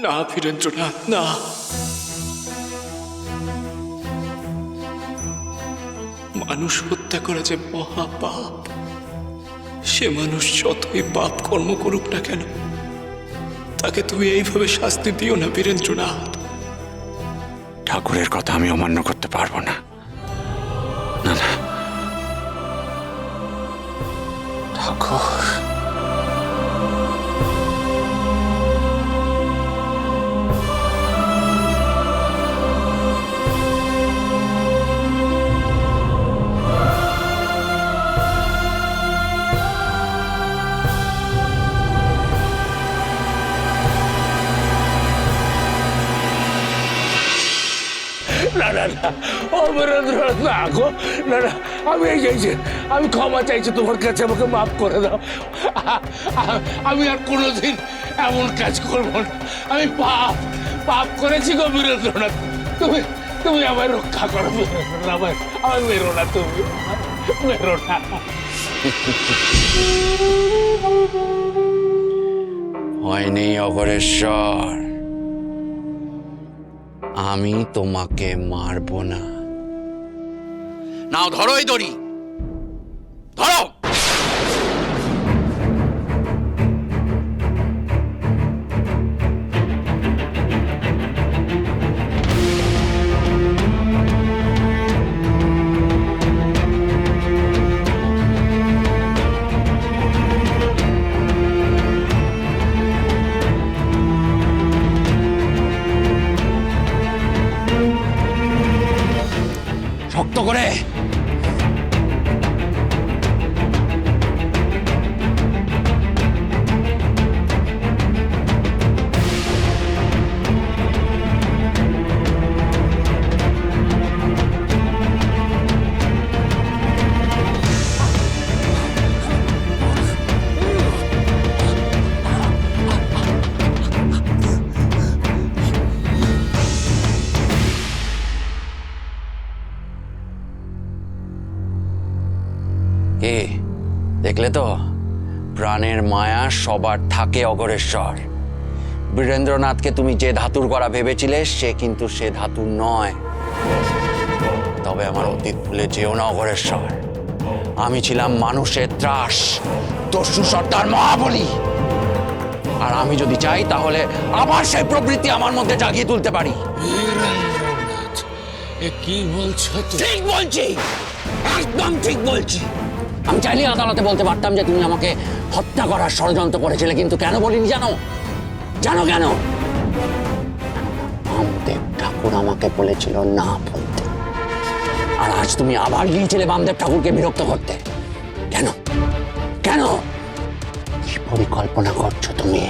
না বীরেন্দ্রনাথ, না। মানুষ হত্যা করা যে মহাপাপ। সে মানুষ যতই পাপ কর্ম করুক না কেন, তাকে তুমি এইভাবে শাস্তি দিও না বীরেন্দ্রনাথ। ঠাকুরের কথা আমি অমান্য করতে পারবো না। না না ঠাকুর, না না না, ও বীরেন্দ্রনাথ, না গো, না না, আমি এই চাইছি, আমি ক্ষমা চাইছি তোমার কাছে, আমাকে মাফ করে দাও। আমি আর কোনোদিন এমন কাজ করবো না। আমি পাপ পাপ করেছি গো বীরেন্দ্রনাথ। তুমি তুমি আমায় রক্ষা করো বীরেন্দ্রনাথ, আমায় মেরো না, তুমি মেরো না। ভয় নেই অঘরেশ্বর, আমি তোমাকে মারবো না। নাও ধরো এই দড়ি, ধরো। শক্ত করে। কে দেখলে তো, প্রাণের মায়া সবার থাকে অঘরেশ্বর। বীরেন্দ্রনাথকে তুমি যে ধাতুর করা ভেবেছিলে, সে কিন্তু সে ধাতুর নয়। তবে আমার অতীত ভুলে যেও না অঘরেশ্বর, আমি ছিলাম মানুষের ত্রাস, দস্যু সর্দার মহাবলী। আর আমি যদি চাই তাহলে আবার সেই প্রবৃত্তি আমার মধ্যে জাগিয়ে তুলতে পারি। বীরেন্দ্রনাথ, এ কি বলছো? ঠিক বলছি, একদম ঠিক বলছি। আমি চাইলে আদালতে বলতে পারতাম যে তুমি আমাকে হত্যা করার ষড়যন্ত্র করেছিলে, কিন্তু কেন বলিনি জানো? জানো কেন? বামদেব ঠাকুর আমাকে বলেছিল না বলতে। আর আজ তুমি আবার গিয়েছিলে বামদেব ঠাকুরকে বিরক্ত করতে। কেন? কেন? কি পরিকল্পনা করছো তুমি?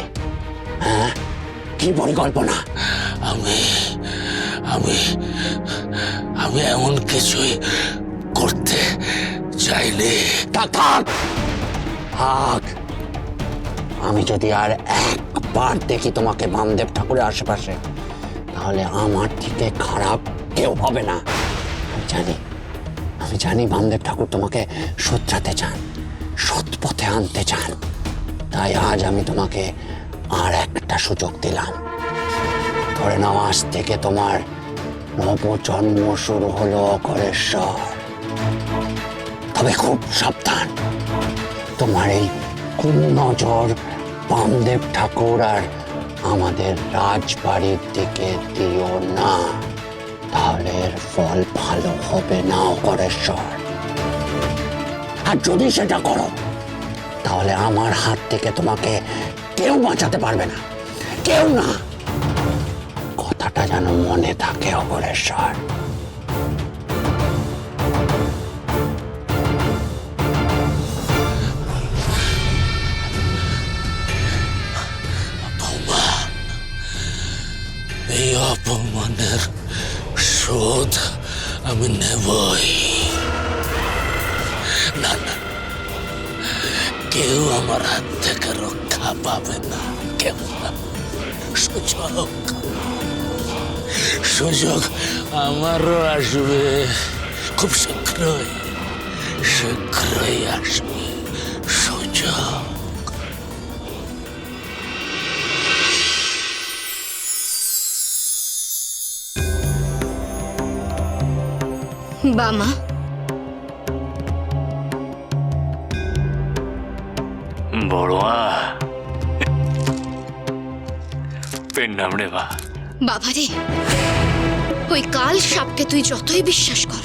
হ্যাঁ, কি পরিকল্পনা? আমি আমি আমি এমন কিছুই করতে চাইলে। থাক থাক থাক, আমি যদি আর একবার দেখি তোমাকে বামদেব ঠাকুরের আশেপাশে, তাহলে আমার থেকে খারাপ কেউ হবে না। আমি জানি বামদেব ঠাকুর তোমাকে শোধরাতে চান, সৎ পথে আনতে চান। তাই আজ আমি তোমাকে আর একটা সুযোগ দিলাম। ধরে নাও, আজ থেকে তোমার নবজন্ম শুরু হলো অঘরেশ্বর। তবে খুব সাবধান, তোমার এই কুনজর বামদেব ঠাকুর আর আমাদের রাজবাড়ির দিকে দিও না, তাহলে এর ফল ভালো হবে না অঘরেশ্বর। আর যদি সেটা করো, তাহলে আমার হাত থেকে তোমাকে কেউ বাঁচাতে পারবে না, কেউ না। কথাটা যেন মনে থাকে অঘরেশ্বর। এই অপমানের শোধ আমি নেবই। না না, কেউ আমার হাত থেকে রক্ষা পাবে না, কেউ না। সুযোগ আমারও আসবে, খুব শীঘ্রই আসবে সুযোগ। বামা, বড়মা, পেন নাম রে মা। বাবারে, ওই কাল সাপকে তুই যতই বিশ্বাস কর,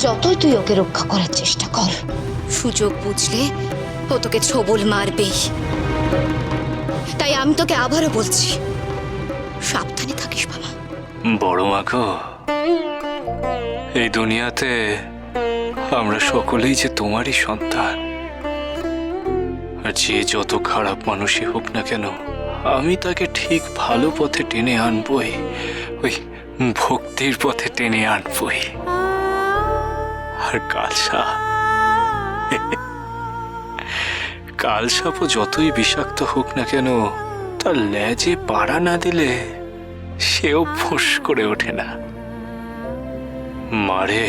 যতই তুই ওকে রক্ষা করার চেষ্টা কর, সুযোগ বুঝলে ও তোকে ছবল মারবেই। তাই আমি তোকে আবারও বলছি, সাবধানে থাকিস বাবা। বড়মা গো, এই দুনিয়াতে আমরা সকলেই যে তোমারই সন্তান। আর যে যত খারাপ মানুষই হোক না কেন, আমি তাকে ঠিক ভালো পথে টেনে আনবই, ওই ভক্তির পথে টেনে আনবই। আর কালসাপও যতই বিষাক্ত হোক না কেন, তার লেজে পাড়া না দিলে সেও ফোঁস করে ওঠে না। মারে,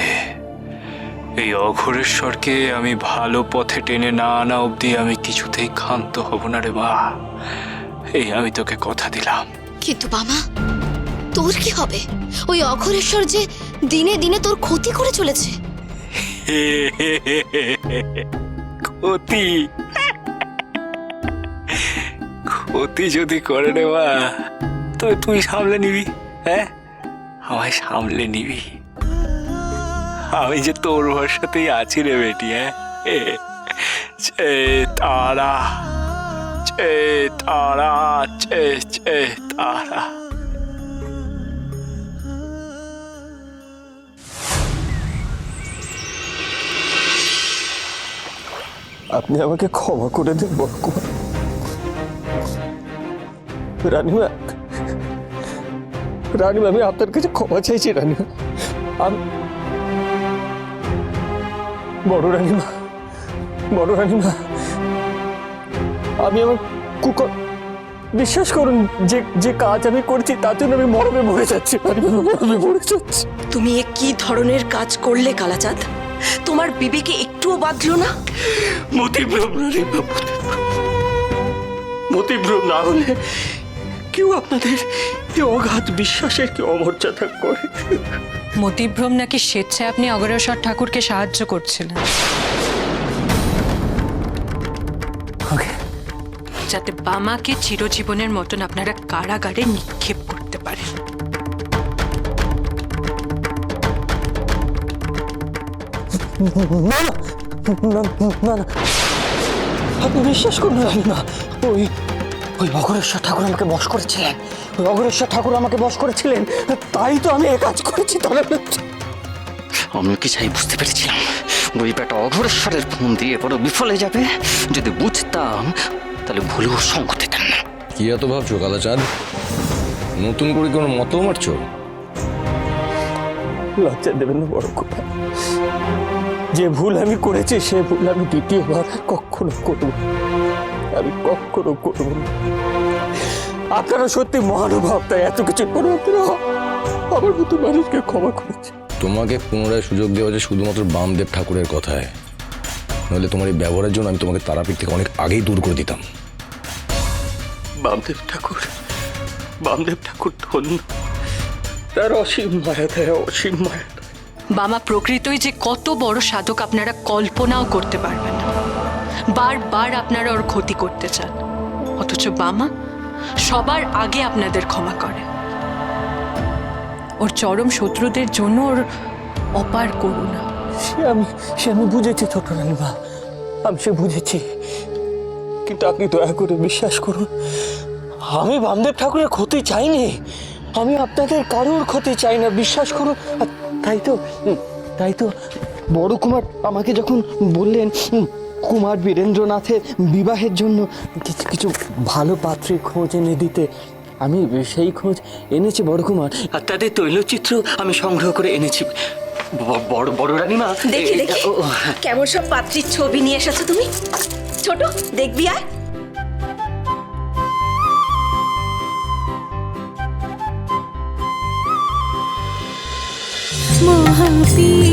এই অঘোরেশ্বরকে আমি ভালো পথে টেনে না আনা অবধি আমি কিছুতেই ক্ষান্ত হব না রে মা। এই আমি তোকে কথা দিলাম। কিন্তু বাবা, তোর কি হবে? ওই অঘোরেশ্বর যে দিনে দিনে তোর ক্ষতি করে চলেছে। ক্ষতি ক্ষতি যদি করে রে মা, তো তুই সামলে নিবি। হ্যাঁ, আমায় সামলে নিবি। আমি যে তোর ভরসাতেই আছি রে বেটি। হ্যাঁ, চে তারা, চে তারা, চে চে তারা। আপনি আমাকে ক্ষমা করে দেন বড়কুমার। রানীমা, রানীমা, আমি আপনার কাছে ক্ষমা চাইছি রানীমা। বড় রানীমা, বড় রানীমা, আমি আমার বিশ্বাস করুন, যে যে কাজ আমি করছি তার জন্য আমি মরমে মরে যাচ্ছি রানীমা, মরমে মরে যাচ্ছি। তুমি এ কি ধরনের কাজ করলে কালাচাঁদ? তোমার বিবেকে একটুও বাঁধলো না? মতিভ্রম রানীমা, মতিভ্রম না হলে কেউ আপনাদের এই অগাধ বিশ্বাসের কি অমর্যাদা করে? মতিভ্রম নাকি স্বেচ্ছায় আপনি অগ্রসর ঠাকুরকে সাহায্য করছিলেন, যাতে বামাকে চিরজীবনের মতন আপনারা কারাগারে নিক্ষেপ করতে পারেন। না না না না, আপনি বিশ্বাস করুন রানীমা, ওই ওই অঘরেশ্বর ঠাকুর আমাকে বশ করেছিলেন, ওই অঘরেশ্বর ঠাকুর আমাকে বশ করেছিলেন, তাই তো আমি এ কাজ করেছি। তাহলে আমি কি চাই বুঝতে পেরেছিলাম ওই বেটা অঘোরেশ্বরের ফোন দিয়ে বড় বিফলে যাবে। যদি বুঝতাম তাহলে ভুলেও সঙ্গ দিতাম না। কি এত ভাবছো কালাচাঁদ? নতুন করে কোনো মত মারছো? লজ্জা দেবেন না বড় কথা, যে ভুল আমি করেছি সে ভুল আমি দ্বিতীয়বার কখনো করব, আমি কখনো করব না। আপনারা সত্যি মহানুভব, তাই এত কিছু করে আপনারা আমার মতো মানুষকে ক্ষমা করেছে। তোমাকে পুনরায় সুযোগ দেওয়া হচ্ছে শুধুমাত্র বামদেব ঠাকুরের কথায়, নাহলে তোমার এই ব্যবহারের জন্য আমি তোমাকে তারাপীঠ থেকে অনেক আগেই দূর করে দিতাম। বামদেব ঠাকুর ধন্য, তার অসীম মায়া দেয়, অসীম মায়া। বামা প্রকৃতই যে কত বড় সাধক আপনারা কল্পনাও করতে পারবেন না। বারবার আপনারা ওর ক্ষতি করতে চান, অথচ বামা সবার আগে আপনাদের ক্ষমা করে। ওর চরম শত্রুদের জন্য ওর অপার করুণা। সে আমি বুঝেছি ছোট রানীমা, আমি সে বুঝেছি, কিন্তু আপনি দয়া করে বিশ্বাস করুন, আমি বামদেব ঠাকুরের ক্ষতি চাইনি, আমি আপনাদের কারোর ক্ষতি চাই না, বিশ্বাস করুন। আর তাই তো বড় কুমার আমাকে যখন বললেন কুমার বীরেন্দ্রনাথের বিবাহের জন্য কিছু কিছু ভালো পাত্রীর খোঁজ এনে দিতে, আমি সেই খোঁজ এনেছি বড় কুমার, আর তাদের তৈলচিত্র আমি সংগ্রহ করে এনেছি। বড় রানীমা, দেখি দেখি কেমন সব পাত্রীর ছবি নিয়ে এসেছো তুমি। ছোট, দেখবি আয়। মহাপীর